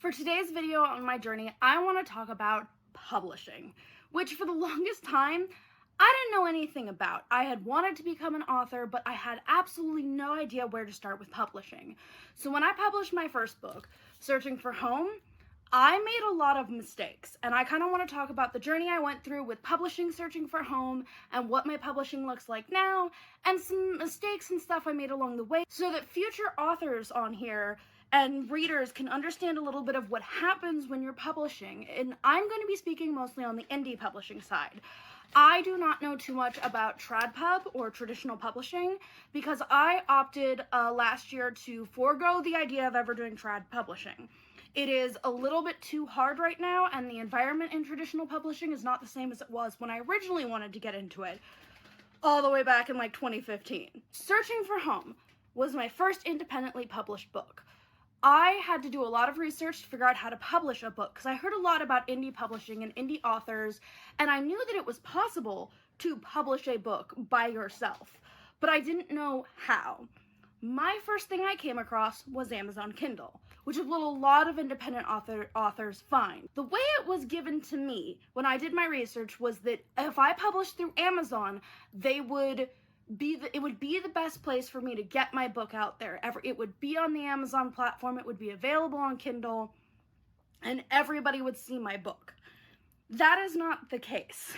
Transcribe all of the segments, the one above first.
For today's video on my journey, I want to talk about publishing, which for the longest time, I didn't know anything about. I had wanted to become an author, but I had absolutely no idea where to start with publishing. So when I published my first book, Searching for Home, I made a lot of mistakes, and I kind of want to talk about the journey I went through with publishing Searching for Home and what my publishing looks like now, and some mistakes and stuff I made along the way so that future authors on here and readers can understand a little bit of what happens when you're publishing. And I'm going to be speaking mostly on the indie publishing side. I do not know too much about tradpub or traditional publishing because I opted last year to forego the idea of ever doing trad publishing. It is a little bit too hard right now, and the environment in traditional publishing is not the same as it was when I originally wanted to get into it, all the way back in like 2015. Searching for Home was my first independently published book. I had to do a lot of research to figure out how to publish a book because I heard a lot about indie publishing and indie authors, and I knew that it was possible to publish a book by yourself, but I didn't know how. My first thing I came across was Amazon Kindle, which is what a lot of independent authors find. The way it was given to me when I did my research was that if I published through Amazon, it would be the best place for me to get my book out there. It would be on the Amazon platform, it would be available on Kindle, and everybody would see my book. That is not the case.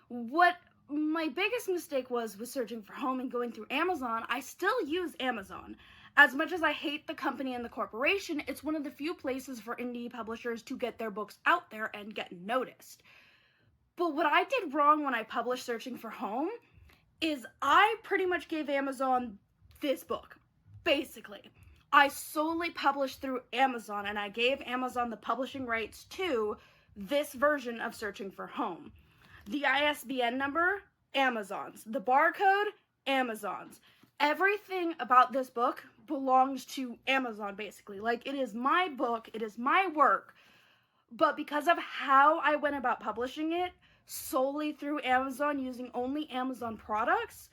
What my biggest mistake was Searching for Home and going through Amazon. I still use Amazon. As much as I hate the company and the corporation, it's one of the few places for indie publishers to get their books out there and get noticed. But what I did wrong when I published Searching for Home is I pretty much gave Amazon this book, basically. I solely published through Amazon, and I gave Amazon the publishing rights to this version of Searching for Home. The ISBN number, Amazon's. The barcode, Amazon's. Everything about this book belongs to Amazon, basically. Like, it is my book, it is my work, but because of how I went about publishing it, solely through Amazon, using only Amazon products,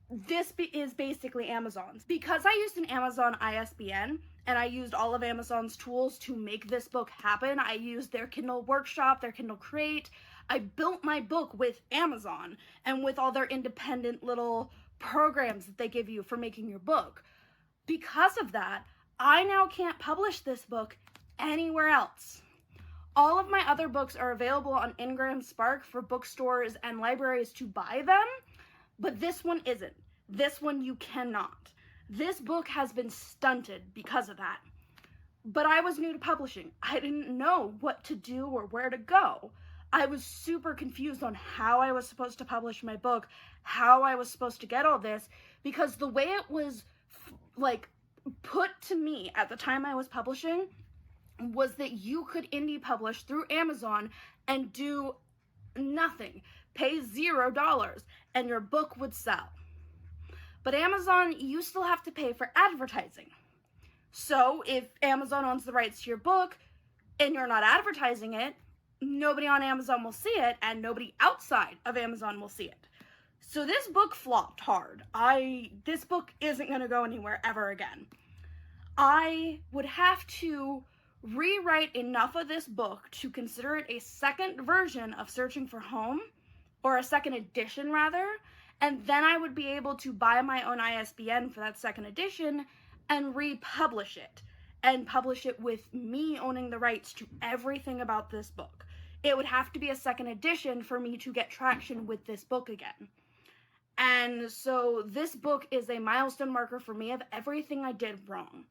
this is basically Amazon's. Because I used an Amazon ISBN, and I used all of Amazon's tools to make this book happen, I used their Kindle Workshop, their Kindle Create, I built my book with Amazon, and with all their independent little programs that they give you for making your book. Because of that, I now can't publish this book anywhere else. All of my other books are available on Ingram Spark for bookstores and libraries to buy them, but this one isn't. This one you cannot. This book has been stunted because of that. But I was new to publishing. I didn't know what to do or where to go. I was super confused on how I was supposed to publish my book, how I was supposed to get all this, because the way it was put to me at the time I was publishing was that you could indie publish through Amazon and do nothing, pay $0, and your book would sell. But Amazon, you still have to pay for advertising. So if Amazon owns the rights to your book and you're not advertising it, nobody on Amazon will see it, and nobody outside of Amazon will see it. So this book flopped hard. This book isn't going to go anywhere ever again. I would have to rewrite enough of this book to consider it a second version of Searching for Home, or a second edition rather, and then I would be able to buy my own ISBN for that second edition and republish it, and publish it with me owning the rights to everything about this book. It would have to be a second edition for me to get traction with this book again. And so this book is a milestone marker for me of everything I did wrong.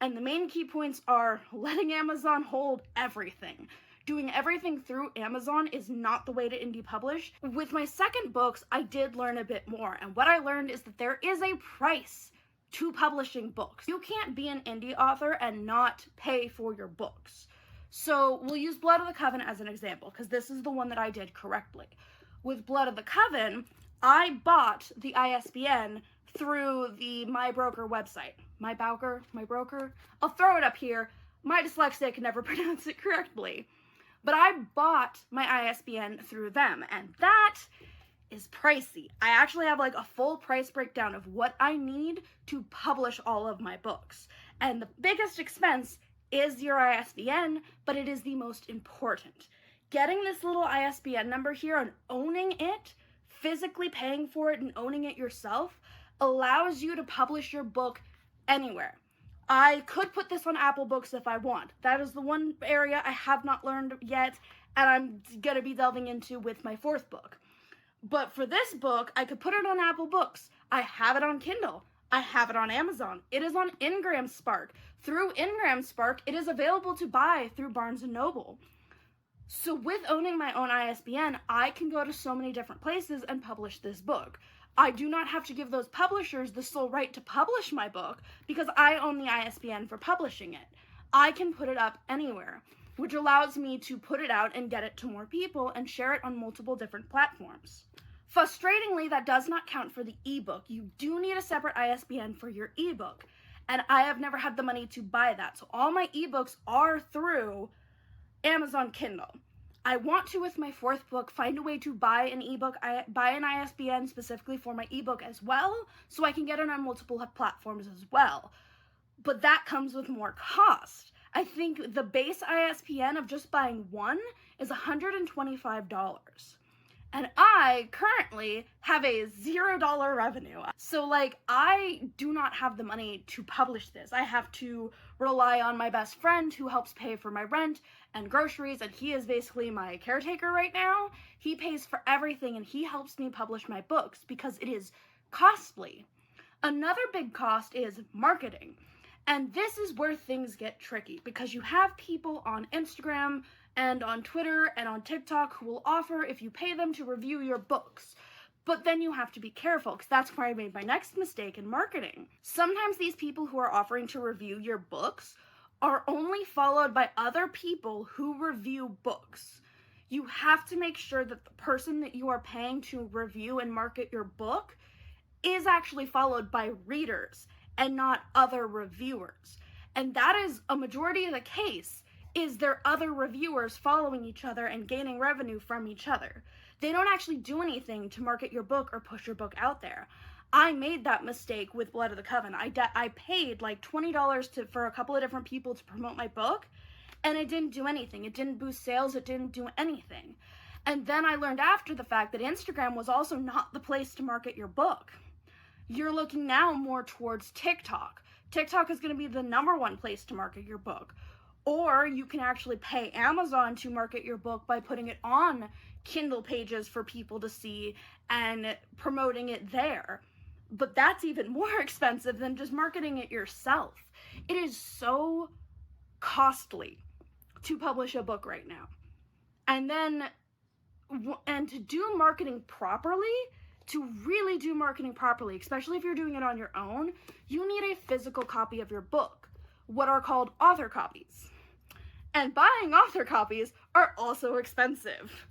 And the main key points are letting Amazon hold everything. Doing everything through Amazon is not the way to indie publish. With my second books, I did learn a bit more. And what I learned is that there is a price to publishing books. You can't be an indie author and not pay for your books. So we'll use Blood of the Coven as an example, because this is the one that I did correctly. With Blood of the Coven, I bought the ISBN through the My Broker website. My broker? I'll throw it up here. My dyslexia can never pronounce it correctly. But I bought my ISBN through them, and that is pricey. I actually have like a full price breakdown of what I need to publish all of my books. And the biggest expense is your ISBN, but it is the most important. Getting this little ISBN number here and owning it, physically paying for it and owning it yourself, allows you to publish your book anywhere. I could put this on Apple Books if I want. That is the one area I have not learned yet, and I'm going to be delving into with my 4th book. But for this book, I could put it on Apple Books. I have it on Kindle. I have it on Amazon. It is on 𝘓𝘓𝑠park. Through 𝘓𝘓𝑠park, it is available to buy through Barnes & Noble. So with owning my own ISBN, I can go to so many different places and publish this book. I do not have to give those publishers the sole right to publish my book because I own the ISBN for publishing it. I can put it up anywhere, which allows me to put it out and get it to more people and share it on multiple different platforms. Frustratingly, that does not count for the ebook. You do need a separate ISBN for your ebook, and I have never had the money to buy that. So all my ebooks are through Amazon Kindle. I want to, with my 4th book, find a way to buy an ebook, buy an ISBN specifically for my ebook as well, so I can get it on multiple platforms as well. But that comes with more cost. I think the base ISBN of just buying one is $125. And I currently have a $0 revenue. So I do not have the money to publish this. I have to rely on my best friend who helps pay for my rent and groceries, and he is basically my caretaker right now. He pays for everything and he helps me publish my books because it is costly. Another big cost is marketing. And this is where things get tricky because you have people on Instagram and on Twitter and on TikTok who will offer if you pay them to review your books. But then you have to be careful because that's where I made my next mistake in marketing. Sometimes these people who are offering to review your books are only followed by other people who review books. You have to make sure that the person that you are paying to review and market your book is actually followed by readers and not other reviewers. And that is a majority of the case. Is there other reviewers following each other and gaining revenue from each other? They don't actually do anything to market your book or push your book out there. I made that mistake with Blood of the Coven. I paid like $20 for a couple of different people to promote my book, and it didn't do anything. It didn't boost sales. It didn't do anything. And then I learned after the fact that Instagram was also not the place to market your book. You're looking now more towards TikTok. TikTok is going to be the #1 place to market your book. Or you can actually pay Amazon to market your book by putting it on Kindle pages for people to see and promoting it there. But that's even more expensive than just marketing it yourself. It is so costly to publish a book right now. And to do marketing properly, to really do marketing properly, especially if you're doing it on your own, you need a physical copy of your book, what are called author copies. And buying author copies are also expensive.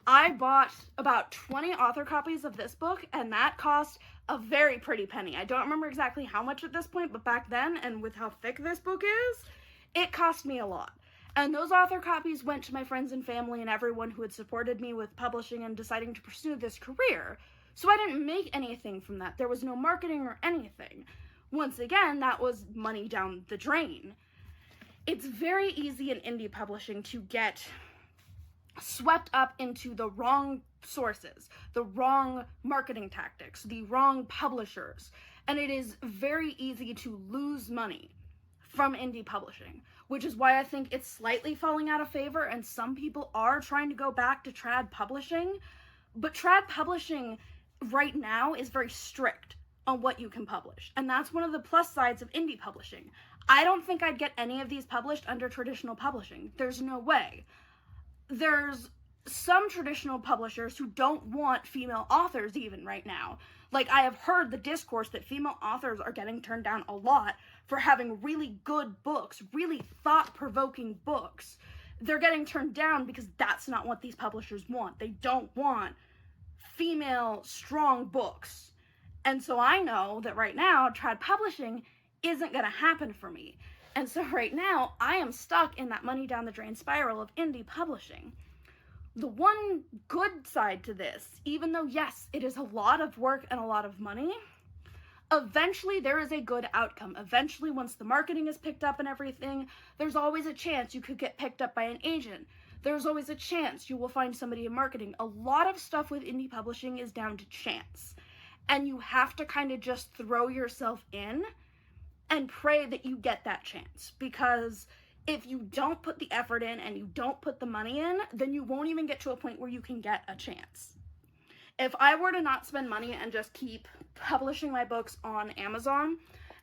I bought about 20 author copies of this book, and that cost a very pretty penny. I don't remember exactly how much at this point, but back then, and with how thick this book is, it cost me a lot. And those author copies went to my friends and family and everyone who had supported me with publishing and deciding to pursue this career. So I didn't make anything from that. There was no marketing or anything. Once again, that was money down the drain. It's very easy in indie publishing to get swept up into the wrong sources, the wrong marketing tactics, the wrong publishers, and it is very easy to lose money from indie publishing, which is why I think it's slightly falling out of favor, and some people are trying to go back to trad publishing, but trad publishing right now is very strict on what you can publish, and that's one of the plus sides of indie publishing. I don't think I'd get any of these published under traditional publishing. There's no way. There's some traditional publishers who don't want female authors even right now. Like, I have heard the discourse that female authors are getting turned down a lot for having really good books, really thought-provoking books. They're getting turned down because that's not what these publishers want. They don't want female, strong books. And so I know that right now, trad publishing isn't going to happen for me. And so right now, I am stuck in that money down the drain spiral of indie publishing. The one good side to this, even though yes, it is a lot of work and a lot of money, Eventually there is a good outcome. Eventually, once the marketing is picked up and everything, there's always a chance you could get picked up by an agent. There's always a chance you will find somebody in marketing. A lot of stuff with indie publishing is down to chance. And you have to kind of just throw yourself in and pray that you get that chance. Because if you don't put the effort in and you don't put the money in, then you won't even get to a point where you can get a chance. If I were to not spend money and just keep publishing my books on Amazon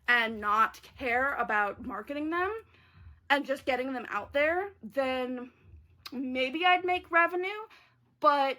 and not care about marketing them and just getting them out there, then maybe I'd make revenue, but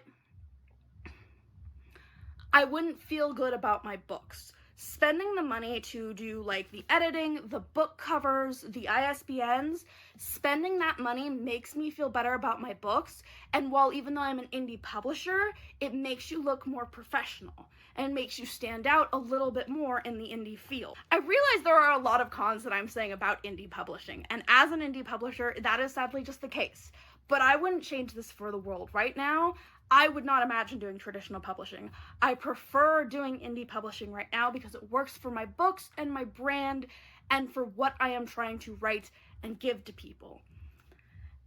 I wouldn't feel good about my books. Spending the money to do like the editing, the book covers, the ISBNs, spending that money makes me feel better about my books. And while even though I'm an indie publisher, it makes you look more professional and makes you stand out a little bit more in the indie field. I realize there are a lot of cons that I'm saying about indie publishing, and as an indie publisher, that is sadly just the case. But I wouldn't change this for the world. Right now, I would not imagine doing traditional publishing. I prefer doing indie publishing right now because it works for my books and my brand and for what I am trying to write and give to people.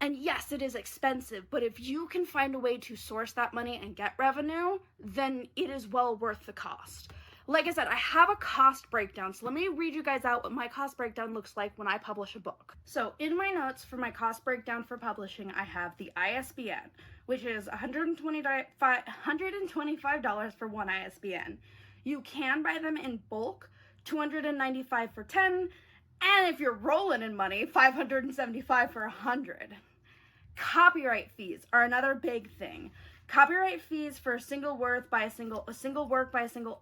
And yes, it is expensive, but if you can find a way to source that money and get revenue, then it is well worth the cost. Like I said, I have a cost breakdown, so let me read you guys out what my cost breakdown looks like when I publish a book. So in my notes for my cost breakdown for publishing, I have the ISBN, which is $125 for one ISBN. You can buy them in bulk, $295 for 10, and if you're rolling in money, $575 for 100. Copyright fees are another big thing. Copyright fees for a single work by a single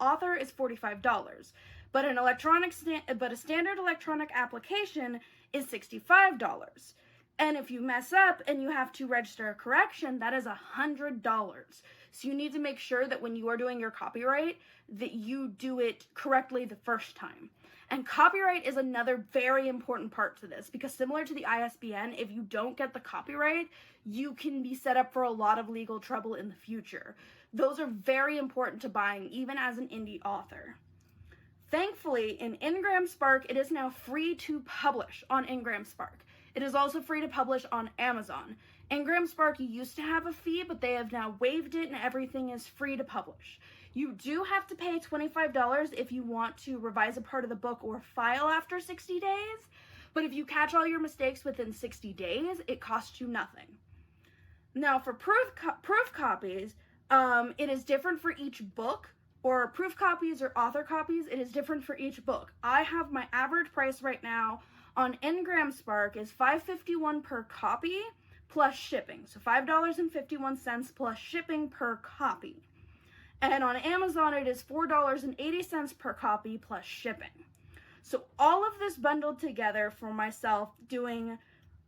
author is $45, but a standard electronic application is $65. And if you mess up and you have to register a correction, that is $100. So you need to make sure that when you are doing your copyright, that you do it correctly the first time. And copyright is another very important part to this, because similar to the ISBN, if you don't get the copyright, you can be set up for a lot of legal trouble in the future. Those are very important to buying, even as an indie author. Thankfully, in 𝘓𝘂𝘮𝘓𝑚_Spark, it is now free to publish on 𝘓𝘂𝘮𝘓𝑚_Spark. It is also free to publish on Amazon. 𝘓𝘂𝘮𝘓𝑚_Spark used to have a fee, but they have now waived it and everything is free to publish. You do have to pay $25 if you want to revise a part of the book or file after 60 days, but if you catch all your mistakes within 60 days, it costs you nothing. Now for proof copies, it is different for each book, or proof copies or author copies, it is different for each book. I have my average price right now on 𝘓𝘂𝘮𝘓𝑚_Spark is $5.51 per copy plus shipping. So $5.51 plus shipping per copy. And on Amazon, it is $4.80 per copy plus shipping. So all of this bundled together for myself, doing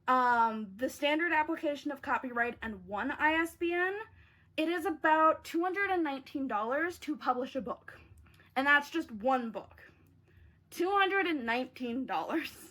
the standard application of copyright and one ISBN, it is about $219 to publish a book. And that's just one book. $219.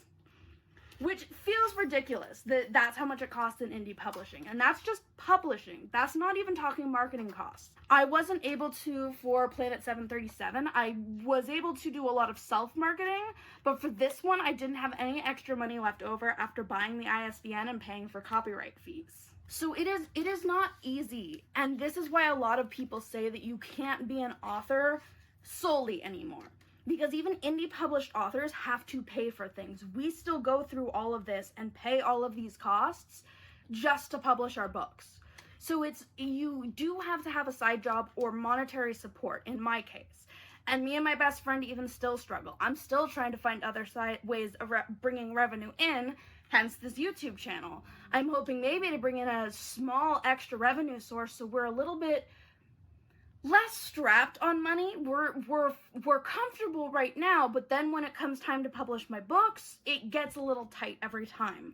Which feels ridiculous that that's how much it costs in indie publishing. And that's just publishing. That's not even talking marketing costs. I wasn't able to for Planet 737. I was able to do a lot of self-marketing, but for this one, I didn't have any extra money left over after buying the ISBN and paying for copyright fees. So it is not easy. And this is why a lot of people say that you can't be an author solely anymore. Because even indie published authors have to pay for things. We still go through all of this and pay all of these costs just to publish our books. So you do have to have a side job or monetary support in my case. And me and my best friend even still struggle. I'm still trying to find other ways of bringing revenue in, hence this YouTube channel. I'm hoping maybe to bring in a small extra revenue source so we're a little bit less strapped on money. We're comfortable right now, but then when it comes time to publish my books, it gets a little tight every time.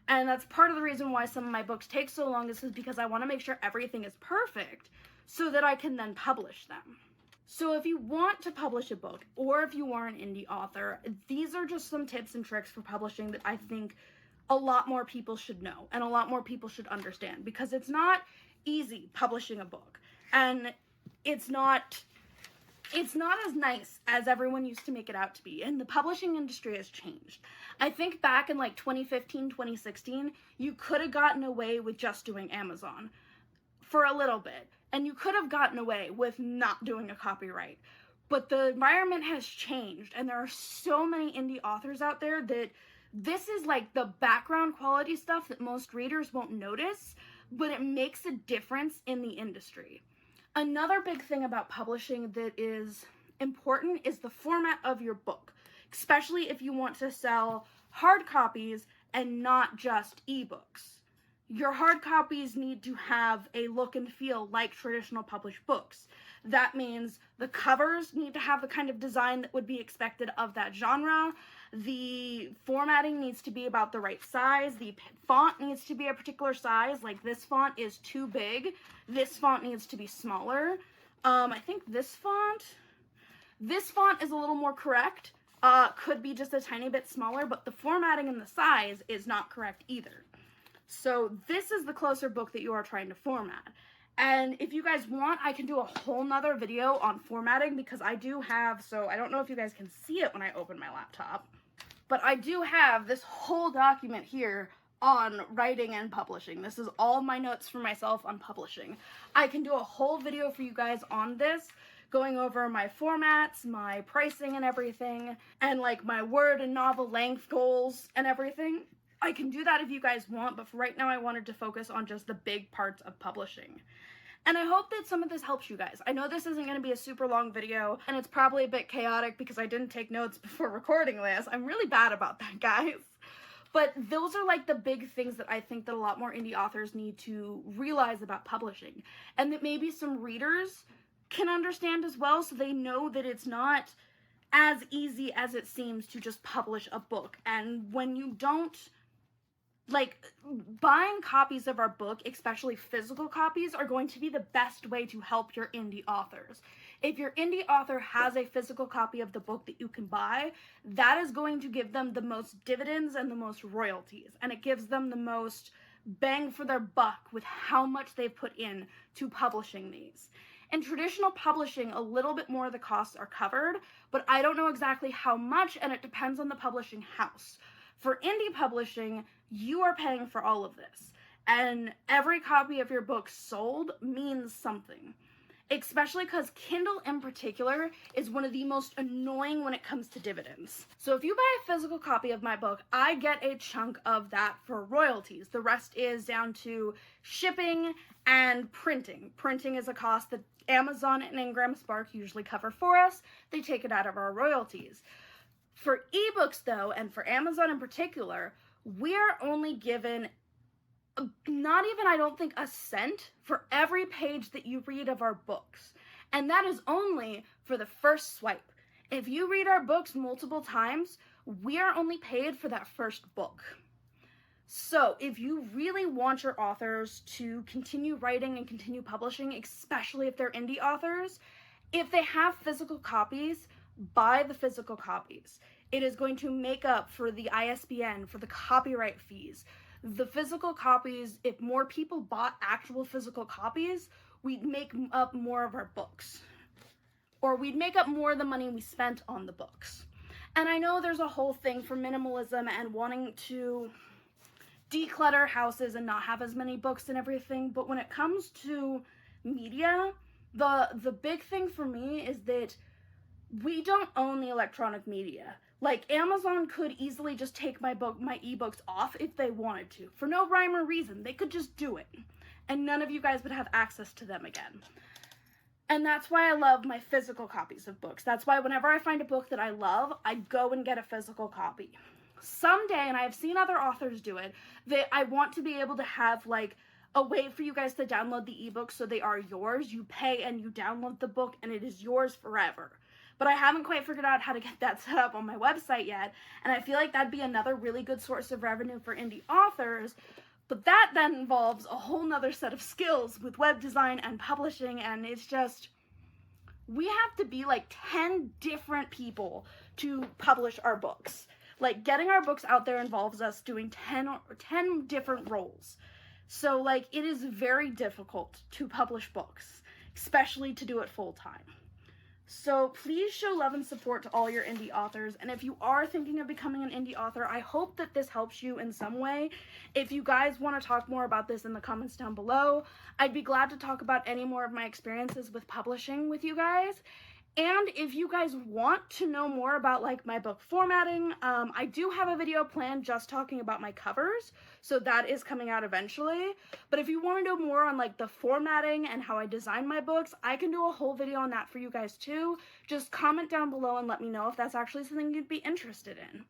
And that's part of the reason why some of my books take so long, is because I want to make sure everything is perfect so that I can then publish them. So if you want to publish a book, or if you are an indie author, these are just some tips and tricks for publishing that I think a lot more people should know and a lot more people should understand, because it's not easy publishing a book. And it's not it's not as nice as everyone used to make it out to be, and the publishing industry has changed. I think back in like 2015, 2016, you could have gotten away with just doing Amazon for a little bit, and you could have gotten away with not doing a copyright. But the environment has changed, and there are so many indie authors out there that this is like the background quality stuff that most readers won't notice, but it makes a difference in the industry. Another big thing about publishing that is important is the format of your book, especially if you want to sell hard copies and not just ebooks. Your hard copies need to have a look and feel like traditional published books. That means the covers need to have the kind of design that would be expected of that genre. The formatting needs to be about the right size. The font needs to be a particular size. Like, this font is too big. This font needs to be smaller. I think this font is a little more correct. Could be just a tiny bit smaller, but the formatting and the size is not correct either. So this is the closer book that you are trying to format. And if you guys want, I can do a whole nother video on formatting, because I do have, so I don't know if you guys can see it when I open my laptop, but I do have this whole document here on writing and publishing. This is all my notes for myself on publishing. I can do a whole video for you guys on this, going over my formats, my pricing and everything, and like my word and novel length goals and everything. I can do that if you guys want, but for right now I wanted to focus on just the big parts of publishing. And I hope that some of this helps you guys. I know this isn't going to be a super long video, and it's probably a bit chaotic because I didn't take notes before recording this. I'm really bad about that, guys. But those are like the big things that I think that a lot more indie authors need to realize about publishing, and that maybe some readers can understand as well, so they know that it's not as easy as it seems to just publish a book. And when you don't, like, buying copies of our book, especially physical copies, are going to be the best way to help your indie authors. If your indie author has a physical copy of the book that you can buy, that is going to give them the most dividends and the most royalties, and it gives them the most bang for their buck with how much they've put in to publishing these. In traditional publishing, a little bit more of the costs are covered, but I don't know exactly how much, and it depends on the publishing house. For indie publishing, you are paying for all of this, and every copy of your book sold means something, especially because Kindle in particular is one of the most annoying when it comes to dividends. So if you buy a physical copy of my book, I get a chunk of that for royalties. The rest is down to shipping and printing. Printing is a cost that Amazon and Ingram Spark usually cover for us. They take it out of our royalties. For ebooks, though, and for Amazon in particular, we're only given not even, I don't think, a cent for every page that you read of our books. And that is only for the first swipe. If you read our books multiple times, we are only paid for that first book. So if you really want your authors to continue writing and continue publishing, especially if they're indie authors, if they have physical copies, buy the physical copies. It is going to make up for the ISBN, for the copyright fees. The physical copies, if more people bought actual physical copies, we'd make up more of our books. Or we'd make up more of the money we spent on the books. And I know there's a whole thing for minimalism and wanting to declutter houses and not have as many books and everything, but when it comes to media, the big thing for me is that we don't own the electronic media. Like, Amazon could easily just take my ebooks off if they wanted to. For no rhyme or reason. They could just do it. And none of you guys would have access to them again. And that's why I love my physical copies of books. That's why whenever I find a book that I love, I go and get a physical copy. Someday, and I have seen other authors do it, that I want to be able to have, like, a way for you guys to download the ebooks so they are yours. You pay and you download the book and it is yours forever. But I haven't quite figured out how to get that set up on my website yet, and I feel like that'd be another really good source of revenue for indie authors, but that then involves a whole nother set of skills with web design and publishing, and it's just, we have to be like 10 different people to publish our books. Like, getting our books out there involves us doing 10 different roles. So, like, it is very difficult to publish books, especially to do it full-time. So please show love and support to all your indie authors, and if you are thinking of becoming an indie author, I hope that this helps you in some way. If you guys want to talk more about this in the comments down below, I'd be glad to talk about any more of my experiences with publishing with you guys. And if you guys want to know more about like my book formatting, I do have a video planned just talking about my covers, so that is coming out eventually. But if you want to know more on like the formatting and how I design my books, I can do a whole video on that for you guys too. Just comment down below and let me know if that's actually something you'd be interested in.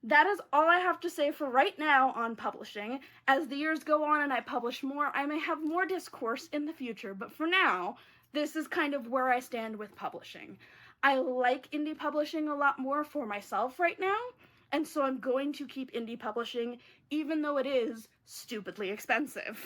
That is all I have to say for right now on publishing. As the years go on and I publish more, I may have more discourse in the future, but for now, this is kind of where I stand with publishing. I like indie publishing a lot more for myself right now, and so I'm going to keep indie publishing even though it is stupidly expensive.